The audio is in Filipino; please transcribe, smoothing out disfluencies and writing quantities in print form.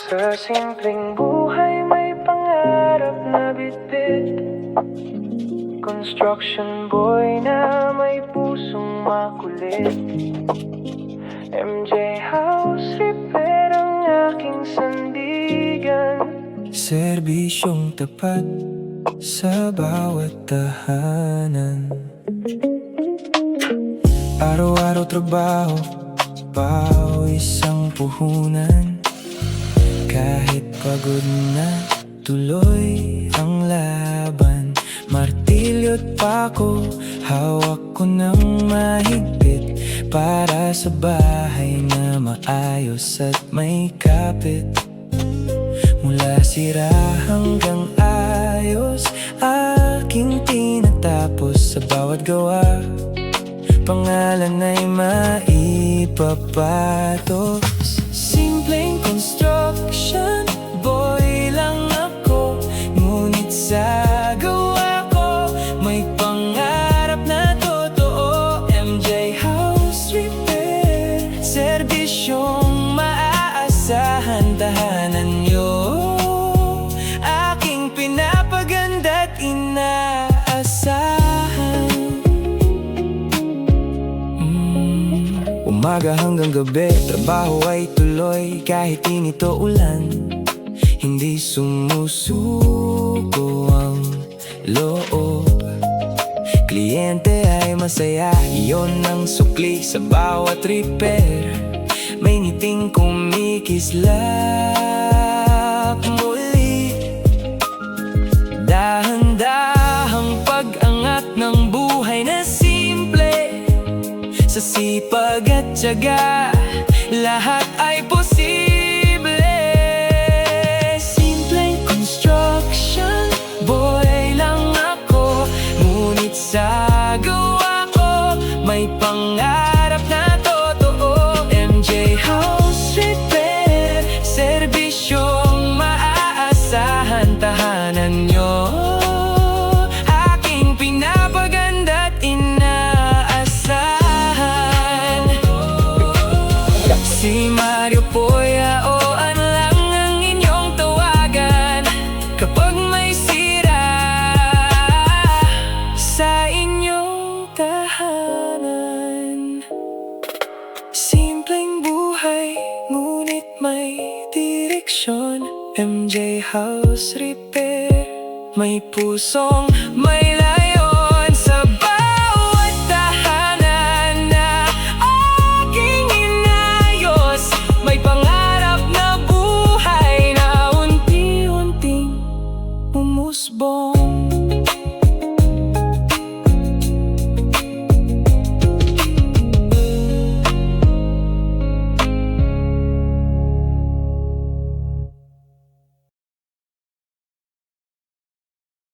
Sa simpleng buhay may pangarap na bitbit, construction boy na may pusong makulit. MJ House Repair ang aking sandigan, serbisyong tapat sa bawat tahanan. Araw-araw trabaho, pawis ang puhunan. Kahit pagod na, tuloy ang laban. Martilyo't pako, hawak ko ng mahigpit, para sa bahay na maayos at may kapit. Mula sira hanggang ayos, aking tinatapos. Sa bawat gawa, pangalan ay maipapatos. Simpleng construction boy lang ako, ngunit sa gawa ko may pangarap na totoo. MJ House Repair, serbisyong maaasahan, tahanan nyo aking pinapaganda't inaasahan. Umaga hanggang gabi, trabaho ay tuloy. Kahit init o ulan, hindi sumusuko ang loob. Kliyente ay masaya, iyon ang sukli sa bawat repair. May ngiting kumikislap muli. Dahan-dahang pag-angat ng buhay na simple, sa sipag at tiyaga, lahat ay posible. Simpleng construction boy lang ako, ngunit sa gawa ko may pangarap na totoo. MJ House Repair, serbisyong maaasahan, tahanan nyo aking pinapaganda't inaasahan. Si Mario Poya o ano lang ang inyong tawagan kapag may sira sa inyong tahanan. Simpleng buhay, ngunit may direksyon. MJ House Repair, may pusong may layon. Sa bawat tahanan na aking inayos, may pangarap na buhay na unti-unting umusbong.